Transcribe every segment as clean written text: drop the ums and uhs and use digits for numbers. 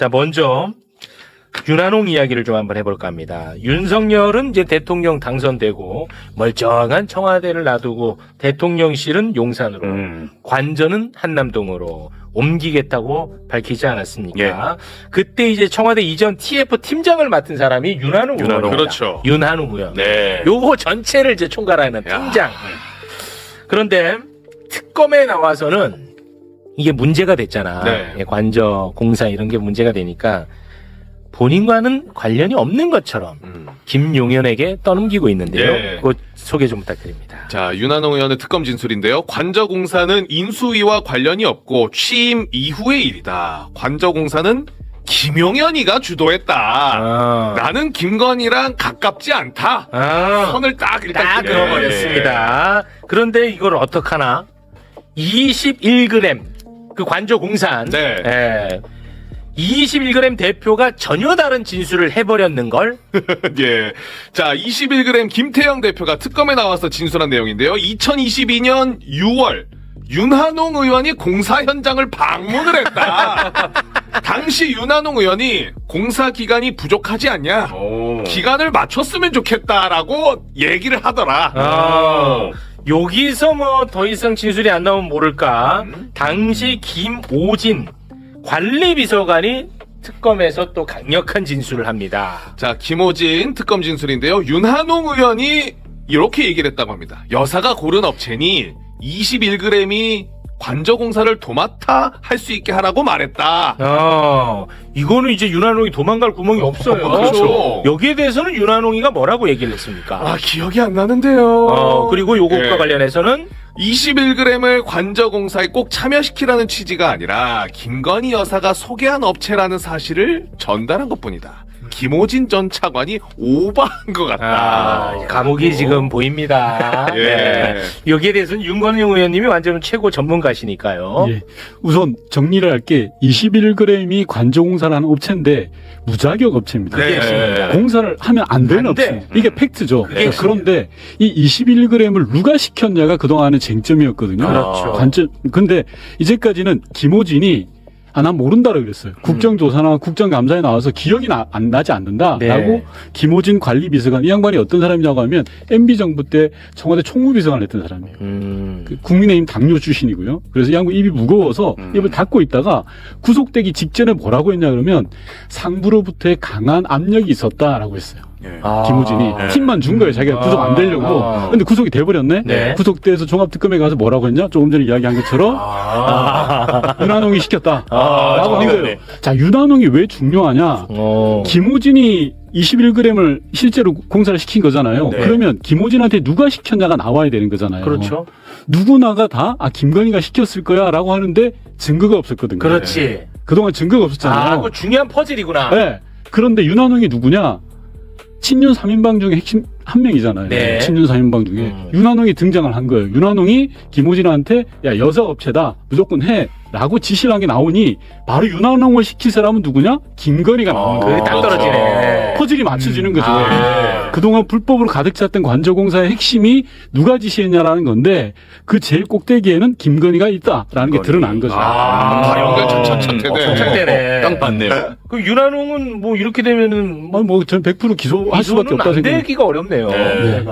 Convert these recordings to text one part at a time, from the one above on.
자, 먼저 윤한홍 이야기를 좀 한번 해볼까 합니다. 윤석열은 이제 대통령 당선되고 멀쩡한 청와대를 놔두고 대통령실은 용산으로, 관저는 한남동으로 옮기겠다고 밝히지 않았습니까? 예. 그때 이제 청와대 이전 TF 팀장을 맡은 사람이 윤한홍 의원입니다. 그렇죠. 윤한홍 의원. 네. 요거 전체를 이제 총괄하는 야. 팀장. 그런데 특검에 나와서는 이게 문제가 됐잖아. 네. 예, 관저 공사 이런 게 문제가 되니까 본인과는 관련이 없는 것처럼 김용현에게 떠넘기고 있는데요. 예. 그거 소개 좀 부탁드립니다. 자, 윤한홍 의원의 특검 진술인데요. 관저공사는 인수위와 관련이 없고 취임 이후의 일이다. 관저공사는 김용현이가 주도했다. 아. 나는 김건희랑 가깝지 않다. 선을 딱 일단 딱 그네. 그어버렸습니다. 그런데 이걸 어떡하나? 21g 그 관저 공산. 네. 예. 21g 대표가 전혀 다른 진술을 해버렸는 걸. 예. 자, 21g 김태형 대표가 특검에 나와서 진술한 내용인데요. 2022년 6월 윤한홍 의원이 공사 현장을 방문을 했다. 당시 윤한홍 의원이 공사 기간이 부족하지 않냐? 기간을 맞췄으면 좋겠다라고 얘기를 하더라. 여기서 뭐 더 이상 진술이 안 나오면 모를까. 당시 김오진 관리비서관이 특검에서 또 강력한 진술을 합니다. 자, 김호진 특검 진술인데요. 윤한홍 의원이 이렇게 얘기를 했다고 합니다. 여사가 고른 업체니 21g이 관저공사를 도맡아 할 수 있게 하라고 말했다. 이거는 이제 윤한홍이 도망갈 구멍이 없어요. 그렇죠. 여기에 대해서는 윤한홍이가 뭐라고 얘기를 했습니까? 아, 기억이 안 나는데요. 그리고 요것과 예. 관련해서는 21g을 관저공사에 꼭 참여시키라는 취지가 아니라 김건희 여사가 소개한 업체라는 사실을 전달한 것뿐이다. 김호진 전 차관이 오버한 것 같다. 감옥이 지금 보입니다. 예. 네. 여기에 대해서는 윤건영 의원님이 완전 최고 전문가시니까요. 예. 우선 정리를 할게 21g이 관저공사라는 업체인데 무자격 업체입니다. 네. 공사를 하면 안 되는 안 돼. 업체. 이게 팩트죠. 그게 그런데 이 21g을 누가 시켰냐가 그동안의 쟁점이었거든요. 그렇죠. 근데 이제까지는 김호진이 난 모른다고 그랬어요. 국정조사나 국정감사에 나와서 기억이 나지 않는다라고 네. 김호진 관리비서관, 이 양반이 어떤 사람이냐고 하면 MB정부 때 청와대 총무비서관을 했던 사람이에요. 그 국민의힘 당뇨 출신이고요. 그래서 이 양반 입이 무거워서 입을 닫고 있다가 구속되기 직전에 뭐라고 했냐 그러면 상부로부터의 강한 압력이 있었다라고 했어요. 김호진이 팀만 준 거예요. 자기가 구속 안 되려고. 근데 구속이 돼버렸네. 네. 구속돼서 종합특검에 가서 뭐라고 했냐? 조금 전에 이야기한 것처럼 윤한홍이 시켰다. 라고 한 거예요. 자, 윤한홍이 왜 중요하냐? 김호진이 21g을 실제로 공사를 시킨 거잖아요. 네. 그러면 김호진한테 누가 시켰냐가 나와야 되는 거잖아요. 그렇죠. 누구나가 다 김건희가 시켰을 거야 라고 하는데 증거가 없었거든요. 그렇지. 그동안 증거가 없었잖아요. 그거 중요한 퍼즐이구나. 네. 그런데 윤한홍이 누구냐? 친윤 3인방 중에 핵심 한 명이잖아요. 네. 친윤 3인방 중에. 윤한홍이 등장을 한 거예요. 윤한홍이 김호진한테 야, 여자 업체다. 무조건 해. 라고 지시를 한 게 나오니 바로 윤한홍을 시킬 사람은 누구냐? 김건희가 나오는 거예요. 그게 딱 떨어지네. 퍼즐이 맞춰지는 거죠. 네. 그동안 불법으로 가득 찼던 관저공사의 핵심이 누가 지시했냐라는 건데 그 제일 꼭대기에는 김건희가 있다라는 게 드러난 거죠. 연결 찹찹찹되네. 찹찹되네. 딱 맞네요. 그 윤한홍은 뭐 이렇게 되면은 저는 100% 기소할 수밖에 없다 안 생각합니다. 되기가 어렵네요. 네.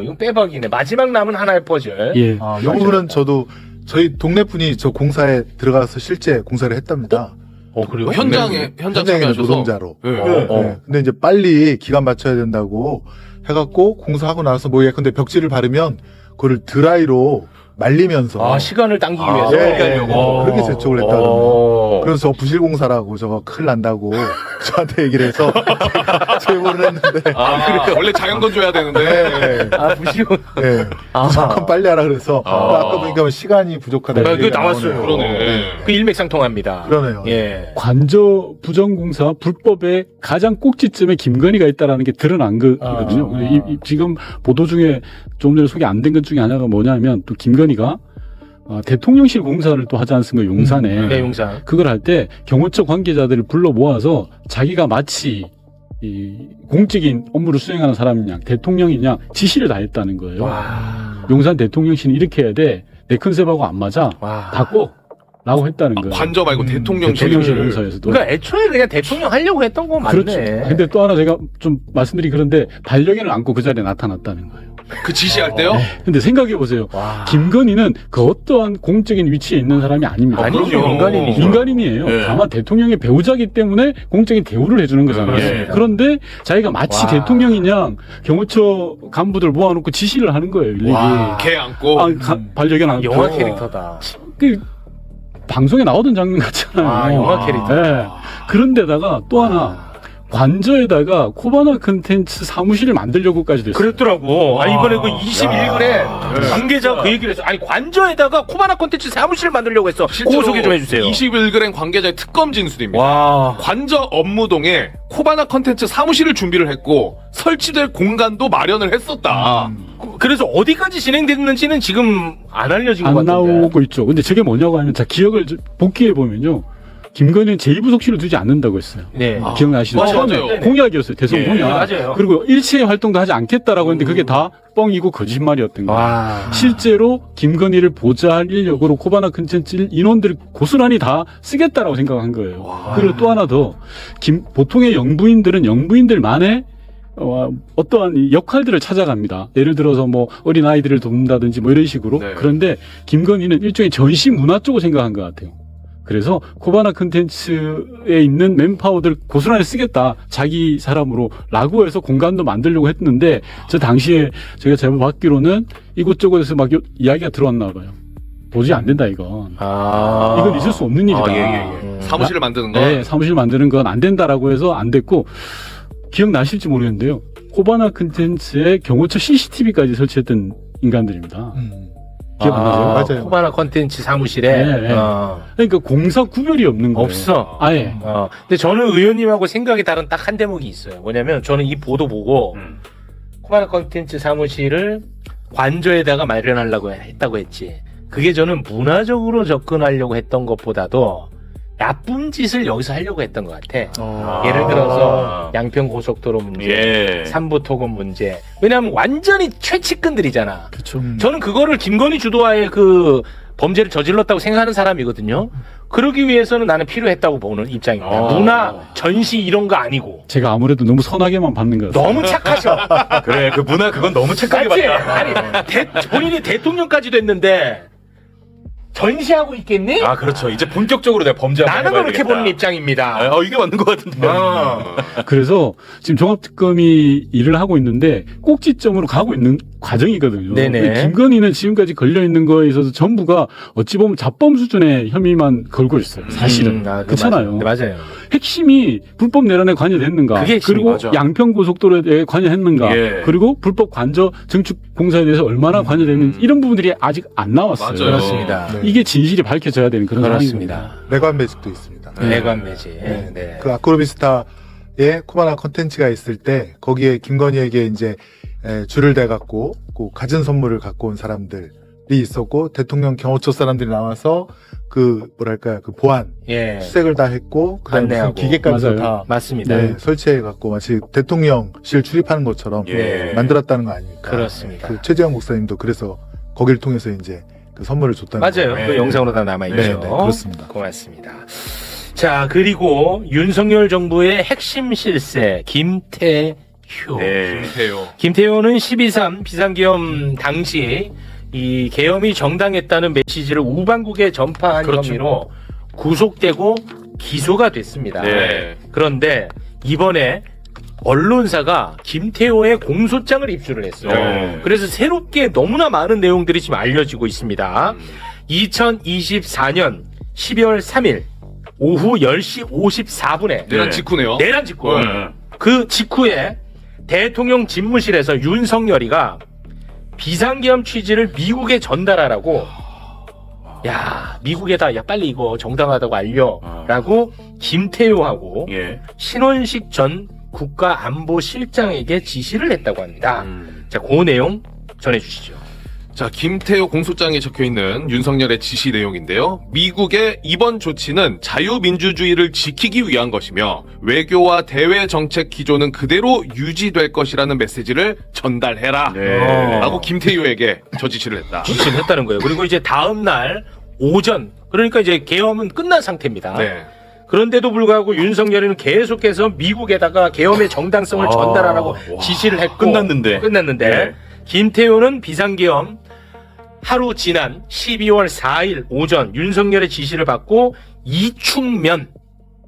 이건 빼박이네. 마지막 남은 하나의 퍼즐. 예. 이 부분은 저도 저희 동네 분이 저 공사에 들어가서 실제 공사를 했답니다. 그래요? 현장 현장에 참여하셔서. 노동자로. 네. 네. 근데 이제 빨리 기간 맞춰야 된다고 해갖고 공사하고 나서 뭐 예컨대 벽지를 바르면 그거를 드라이로 말리면서 시간을 당기기 위해서. 그렇게 재촉을 했다 그러네요. 그래서 저 부실공사라고 저거 큰일 난다고 저한테 얘기를 해서 제가 제보를 했는데 그래요? 원래 자연건 줘야 되는데. 부시고. 네. 무조건 빨리 하라 그래서 아까 보니까 시간이 부족하다. 그거 나왔어요. 그러네. 그 일맥상통합니다. 그러네요. 예. 관저 부정공사 불법의 가장 꼭지점에 김건희가 있다라는 게 드러난 거거든요. 지금 보도 중에 조금 전에 소개 안 된 것 중에 하나가 뭐냐면 또 김건희가 대통령실 공사를 또 하지 않습니까? 용산에. 네, 용산. 그걸 할 때 경호처 관계자들을 불러 모아서 자기가 마치 이 공적인 업무를 수행하는 사람이냐 대통령이냐 지시를 다 했다는 거예요. 용산 대통령실은 이렇게 해야 돼. 내 컨셉하고 안 맞아. 바꿔. 라고 했다는 거예요. 관저 말고 대통령실. 대통령실 공사에서도. 그러니까 애초에 그냥 대통령 하려고 했던 거 맞네. 그렇죠. 근데 또 하나 제가 좀 말씀드리기 그런데 반려견을 안고 그 자리에 나타났다는 거예요. 그 지시할 때요? 근데 생각해 보세요. 와. 김건희는 그 어떠한 공적인 위치에 있는 사람이 아닙니다. 아니죠. 그럼요. 인간인이죠. 인간인이에요. 네. 다만 대통령의 배우자기 때문에 공적인 대우를 해주는 거잖아요. 그렇습니다. 그런데 자기가 마치 와. 대통령이냐 경호처 간부들 모아놓고 지시를 하는 거예요. 일일이. 개 안고. 반려견 안고. 영화 캐릭터다. 그 방송에 나오던 장면 같잖아요. 아, 영화 캐릭터. 네. 그런데다가 또 하나 관저에다가 코바나 컨텐츠 사무실을 만들려고까지 됐어요. 그랬더라고. 아, 이번에 그 21글에 관계자 그 얘기를 했어. 아니, 관저에다가 코바나 콘텐츠 사무실을 만들려고 했어. 그거 소개 좀 해주세요. 21g 관계자의 특검 진술입니다. 와. 관저 업무동에 코바나 컨텐츠 사무실을 준비를 했고 설치될 공간도 마련을 했었다. 그래서 어디까지 진행됐는지는 지금 안 알려진 것 안 같은데. 나오고 있죠. 근데 저게 뭐냐고 하면 자 기억을 복귀해 보면요. 김건희는 제2부속실을 두지 않는다고 했어요. 네. 기억나시죠? 맞아요. 처음에 맞아요. 공약이었어요. 대선 예, 공약. 맞아요. 그리고 일체 활동도 하지 않겠다라고 했는데 그게 다 뻥이고 거짓말이었던 거예요. 와. 실제로 김건희를 보좌할 인력으로 코바나 컨텐츠 인원들을 고스란히 다 쓰겠다라고 생각한 거예요. 그리고 또 하나 더 보통의 영부인들은 영부인들만의 어떠한 이 역할들을 찾아갑니다. 예를 들어서 뭐 어린 아이들을 돕는다든지 뭐 이런 식으로. 네. 그런데 김건희는 일종의 전시 문화 쪽으로 생각한 것 같아요. 그래서 코바나 컨텐츠에 있는 맨파워들 고스란히 쓰겠다. 자기 사람으로 라고 해서 공간도 만들려고 했는데 저 당시에 제가 제보 받기로는 이곳저곳에서 막 이야기가 들어왔나 봐요. 도저히 안 된다 이건. 아. 이건 있을 수 없는 일이다. 사무실을 만드는 거. 네, 사무실 만드는 건 안 된다라고 해서 안 됐고 기억나실지 모르겠는데요. 코바나 컨텐츠에 경호처 CCTV까지 설치했던 인간들입니다. 기억 안 나세요? 맞아요. 코바나 콘텐츠 사무실에. 네, 네. 어. 그러니까 공사 구별이 없는 거예요. 없어. 아예. 근데 저는 의원님하고 생각이 다른 딱 한 대목이 있어요. 뭐냐면 저는 이 보도 보고 코바나 콘텐츠 사무실을 관저에다가 마련하려고 했다고 했지. 그게 저는 문화적으로 접근하려고 했던 것보다도 나쁜 짓을 여기서 하려고 했던 것 같아. 예를 들어서 양평 고속도로 문제, 예. 삼부토건 문제. 왜냐하면 완전히 최측근들이잖아. 그렇죠. 저는 그거를 김건희 주도하에 그 범죄를 저질렀다고 생각하는 사람이거든요. 그러기 위해서는 나는 필요했다고 보는 입장입니다. 문화, 전시 이런 거 아니고. 제가 아무래도 너무 선하게만 받는 것 같아요. 너무 착하셔. 그래, 그 문화 그건 너무 착하게 맞지? 봤다. 아니, 본인이 대통령까지 됐는데 전시하고 있겠니? 아, 그렇죠. 이제 본격적으로 내가 범죄 한번 나는 그렇게 해봐야겠다. 보는 입장입니다. 이게 맞는 것 같은데. 그래서 지금 종합특검이 일을 하고 있는데 꼭지점으로 가고 있는 과정이거든요. 네네. 김건희는 지금까지 걸려 있는 거에 있어서 전부가 어찌 보면 자범 수준의 혐의만 걸고 있어요. 사실은. 그렇잖아요. 맞아요. 핵심이 불법 내란에 관여됐는가, 그게 핵심이 그리고 맞아. 양평 고속도로에 대해 관여했는가, 예. 그리고 불법 관저 증축 공사에 대해서 얼마나 관여됐는지 이런 부분들이 아직 안 나왔어요. 맞아요. 그렇습니다. 네. 이게 진실이 밝혀져야 되는 그런 상황입니다. 그렇습니다. 내관 매직도 있습니다. 내관 매직. 네. 그 아크로비스타에 코바나 컨텐츠가 있을 때 거기에 김건희에게 이제 줄을 대갖고 그 가진 선물을 갖고 온 사람들이 있었고 대통령 경호처 사람들이 나와서 그 뭐랄까 그 보안 예. 수색을 다 했고 그다음에 무슨 안내하고. 기계까지 맞아요. 다 맞습니다. 네, 설치해 갖고 마치 대통령실 출입하는 것처럼 예. 만들었다는 거 아닙니까? 그렇습니다. 그 최재형 목사님도 그래서 거기를 통해서 이제 그 선물을 줬다는 맞아요. 거예요. 그 영상으로 다 남아있죠. 네, 네, 그렇습니다. 고맙습니다. 자, 그리고 윤석열 정부의 핵심 실세, 김태효. 네. 해요. 김태효는 12.3 비상계엄 당시 이 계엄이 정당했다는 메시지를 우방국에 전파한 그렇죠. 혐의로 구속되고 기소가 됐습니다. 네. 그런데 이번에 언론사가 김태효의 공소장을 입수를 했어요. 네. 그래서 새롭게 너무나 많은 내용들이 지금 알려지고 있습니다. 2024년 12월 3일 오후 10시 54분에 내란 직후네요. 내란 직후 네. 그 직후에 대통령 집무실에서 윤석열이가 비상계엄 취지를 미국에 전달하라고 야 미국에다 야 빨리 이거 정당하다고 알려라고 김태효하고 예. 신원식 전 국가안보실장에게 지시를 했다고 합니다. 자, 그 내용 전해주시죠. 자, 김태효 공소장에 적혀있는 윤석열의 지시 내용인데요. 미국의 이번 조치는 자유민주주의를 지키기 위한 것이며 외교와 대외 정책 기조는 그대로 유지될 것이라는 메시지를 전달해라. 네. 라고 김태효에게 저 지시를 했다. 지시를 했다는 거예요. 그리고 이제 다음 날 오전 그러니까 이제 계엄은 끝난 상태입니다. 네. 그런데도 불구하고 윤석열이는 계속해서 미국에다가 계엄의 정당성을 전달하라고 지시를 했고 끝났는데. 네. 김태효는 비상계엄 하루 지난 12월 4일 오전 윤석열의 지시를 받고 이충면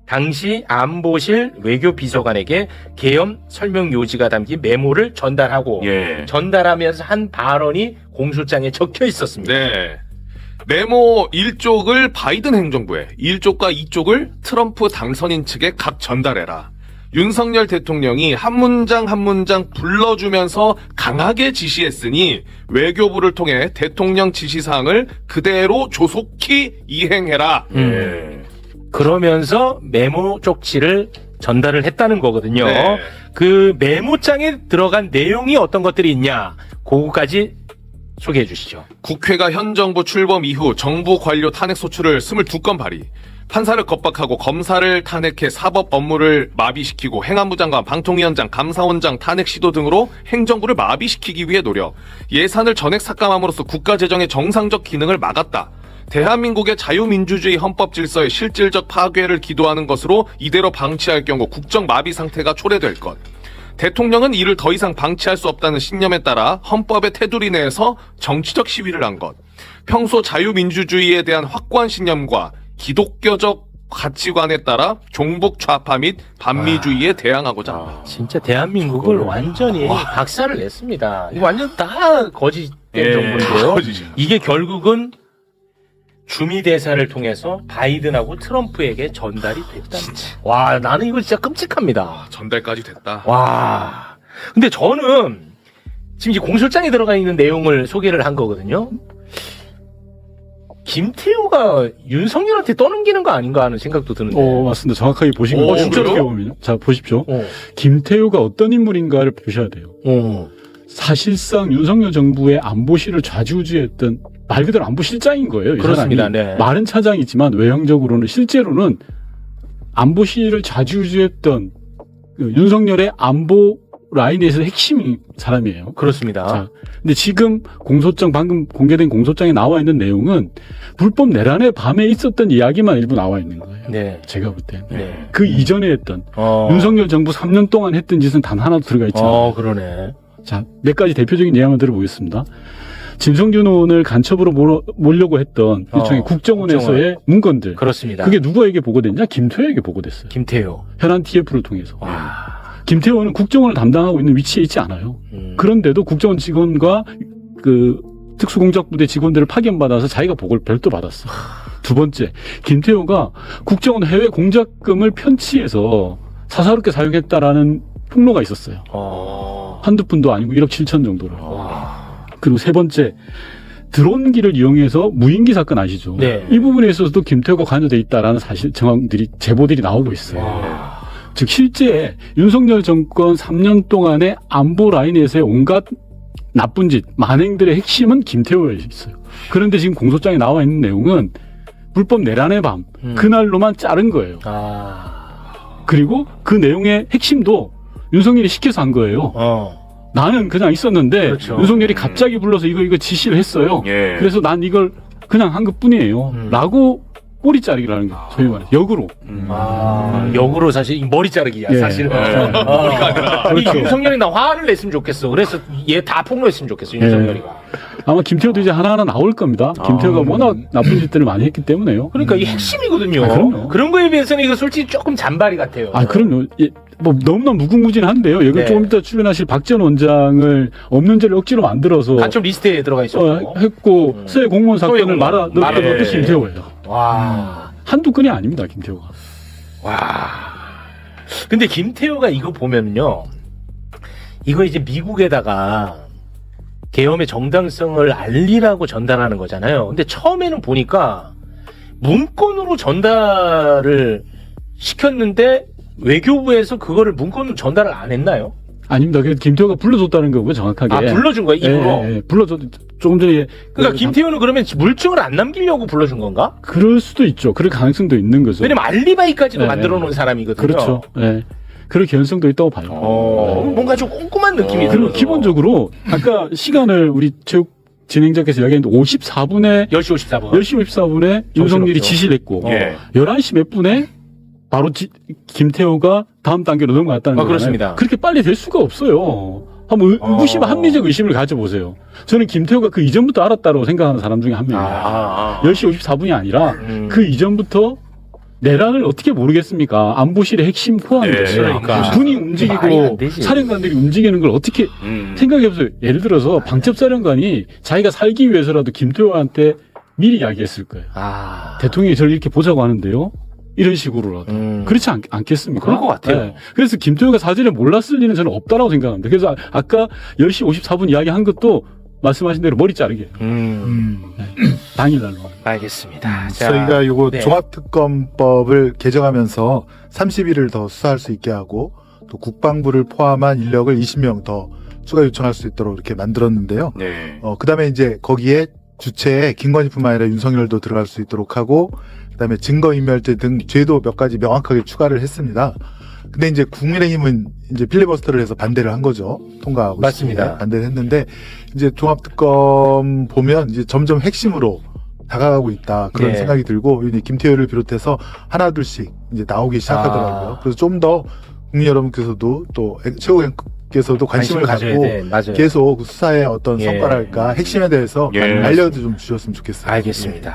당시 안보실 외교비서관에게 계엄 설명 요지가 담긴 메모를 전달하고 예. 전달하면서 한 발언이 공소장에 적혀 있었습니다. 네. 메모 1쪽을 바이든 행정부에, 1쪽과 2쪽을 트럼프 당선인 측에 각 전달해라. 윤석열 대통령이 한 문장 한 문장 불러주면서 강하게 지시했으니 외교부를 통해 대통령 지시사항을 그대로 조속히 이행해라. 그러면서 메모 쪽지를 전달을 했다는 거거든요. 네. 그 메모장에 들어간 내용이 어떤 것들이 있냐, 그거까지 소개해 주시죠. 국회가 현 정부 출범 이후 정부 관료 탄핵 소추를 22건 발의, 판사를 겁박하고 검사를 탄핵해 사법 업무를 마비시키고 행안부 장관, 방통위원장, 감사원장 탄핵 시도 등으로 행정부를 마비시키기 위해 노력, 예산을 전액 삭감함으로써 국가 재정의 정상적 기능을 막았다. 대한민국의 자유민주주의 헌법 질서의 실질적 파괴를 기도하는 것으로 이대로 방치할 경우 국정 마비 상태가 초래될 것. 대통령은 이를 더 이상 방치할 수 없다는 신념에 따라 헌법의 테두리 내에서 정치적 시위를 한 것. 평소 자유민주주의에 대한 확고한 신념과 기독교적 가치관에 따라 종북 좌파 및 반미주의에 대항하고자 한다. 진짜 대한민국을 완전히 박살을 냈습니다. 이거 완전 다 거짓된 예, 정보인데요. 거짓이죠. 이게 결국은 주미 대사를 통해서 바이든하고 트럼프에게 전달이 됐답니다. 와, 나는 이거 진짜 끔찍합니다. 전달까지 됐다. 와. 근데 저는 지금 이제 공소장에 들어가 있는 내용을 소개를 한 거거든요. 김태우가 윤석열한테 떠넘기는 거 아닌가 하는 생각도 드는데. 맞습니다. 정확하게 보신 오, 거죠. 진짜로요? 어떻게 보면요. 자, 보십시오. 어. 김태우가 어떤 인물인가를 보셔야 돼요. 사실상 윤석열 정부의 안보실을 좌지우지했던 말 그대로 안보실장인 거예요. 이 그렇습니다. 사람이. 네. 말은 차장이지만 외형적으로는 실제로는 안보실을 좌지우지했던 그 윤석열의 안보 라인에서 핵심 사람이에요. 그렇습니다. 자, 근데 지금 공소장, 방금 공개된 공소장에 나와 있는 내용은 불법 내란의 밤에 있었던 이야기만 일부 나와 있는 거예요. 네. 제가 볼 때. 네. 그 이전에 했던 윤석열 정부 3년 동안 했던 짓은 단 하나도 들어가 있지 않아요. 그러네. 자, 몇 가지 대표적인 예화만 들어보겠습니다. 진성준 의원을 간첩으로 몰려고 했던 일종의 국정원에서의 문건들. 그렇습니다. 그게 누구에게 보고됐냐? 김태호에게 보고됐어요. 김태우. 현안 TF를 통해서. 와. 김태호는 국정원을 담당하고 있는 위치에 있지 않아요. 그런데도 국정원 직원과 그 특수공작부대 직원들을 파견받아서 자기가 보고를 별도 받았어. 두 번째, 김태호가 국정원 해외 공작금을 편취해서 사사롭게 사용했다라는 폭로가 있었어요. 한두 푼도 아니고 1억 7천 정도를. 그리고 세 번째, 드론기를 이용해서 무인기 사건 아시죠? 네. 이 부분에 있어서도 김태호가 관여돼 있다라는 사실 정황들이 제보들이 나오고 있어요. 즉 실제 윤석열 정권 3년 동안의 안보 라인에서의 온갖 나쁜 짓, 만행들의 핵심은 김태호에 있어요. 그런데 지금 공소장에 나와 있는 내용은 불법 내란의 밤, 그날로만 자른 거예요. 그리고 그 내용의 핵심도 윤석열이 시켜서 한 거예요. 나는 그냥 있었는데 그렇죠. 윤석열이 갑자기 불러서 이거 지시를 했어요. 예. 그래서 난 이걸 그냥 한 것뿐이에요. 라고 꼬리 자르기라는 거. 소위 말해 역으로. 역으로 사실 이 머리 자르기야, 예. 사실은. 머리가 아니라. 이 그렇죠. 윤석열이 나 화를 냈으면 좋겠어. 그래서 얘 다 폭로했으면 좋겠어, 윤석열이가. 아마 김태호도 이제 하나하나 나올 겁니다. 김태호가 워낙 나쁜 짓들을 많이 했기 때문에요. 그러니까 이게 핵심이거든요. 그럼요. 그런 거에 비해서는 이거 솔직히 조금 잔발이 같아요. 그럼요. 예, 뭐 너무나 무궁무진한데요. 여기 네. 조금 이따 출연하실 박지원 원장을 없는 죄를 억지로 만들어서 간첩 리스트에 들어가 있었고. 했고 서해 공무원 사건을 공무원. 말아넣었던 말아넣었던 것도 김태호예요. 와. 한두 건이 아닙니다. 김태호가. 와. 근데 김태호가 이거 보면요. 이거 이제 미국에다가 계엄의 정당성을 알리라고 전달하는 거잖아요. 근데 처음에는 보니까 문건으로 전달을 시켰는데 외교부에서 그거를 문건으로 전달을 안 했나요? 아닙니다. 그래서 김태호가 불러줬다는 거고요. 정확하게. 불러준 거야, 입으로? 예, 불러줬. 조금 전에. 그러니까 김태호는 그러면 물증을 안 남기려고 불러준 건가? 그럴 수도 있죠. 그럴 가능성도 있는 거죠. 왜냐면 알리바이까지도 네. 만들어 놓은 사람이거든요. 그렇죠. 예. 그럴 개연성도 있다고 봐요. 뭔가 좀 꼼꼼한 느낌이 그리고 들어서. 기본적으로 아까 시간을 우리 체육 진행자께서 이야기했는데 54분에 10시 54분. 10시 54분에 윤석열이 지시를 했고 예. 11시 몇 분에 바로 김태호가 다음 단계로 넘어갔다는 거잖아요. 그렇습니다. 그렇게 빨리 될 수가 없어요. 한번 합리적 의심을 가져보세요. 저는 김태호가 그 이전부터 알았다고 생각하는 사람 중에 한 명입니다. 10시 54분이 아니라 그 이전부터 내란을 어떻게 모르겠습니까? 안보실의 핵심 포함인데 그러니까. 군이 말이 안 움직이고 되지. 사령관들이 움직이는 걸 어떻게 생각해보세요. 예를 들어서 방첩사령관이 자기가 살기 위해서라도 김태호한테 미리 이야기했을 거예요. 대통령이 저를 이렇게 보자고 하는데요. 이런 식으로라도. 그렇지 않겠습니까? 그럴 것 같아요. 그래서 김태호가 사전에 몰랐을 리는 저는 없다라고 생각합니다. 그래서 아까 10시 54분 이야기한 것도 말씀하신 대로 머리 자르게. 당일날로. 알겠습니다. 저희가 요거 네. 종합특검법을 개정하면서 30일을 더 수사할 수 있게 하고 또 국방부를 포함한 인력을 20명 더 추가 요청할 수 있도록 이렇게 만들었는데요. 네. 그다음에 이제 거기에 주체에 김건희뿐만 아니라 윤석열도 들어갈 수 있도록 하고 그다음에 증거인멸죄 등 죄도 몇 가지 명확하게 추가를 했습니다. 근데 이제 국민의힘은 이제 필리버스터를 해서 반대를 한 거죠. 통과하고 맞습니다. 싶은데 반대를 했는데 이제 종합특검 보면 이제 점점 핵심으로 다가가고 있다 그런 네. 생각이 들고 이제 김태효를 비롯해서 하나둘씩 이제 나오기 시작하더라고요. 그래서 좀 더 국민 여러분께서도 또 최고위원께서도 관심을 가져야 갖고 돼. 맞아요. 계속 수사의 어떤 예. 성과랄까 핵심에 대해서 예. 알려도 좀 주셨으면 좋겠어요. 알겠습니다.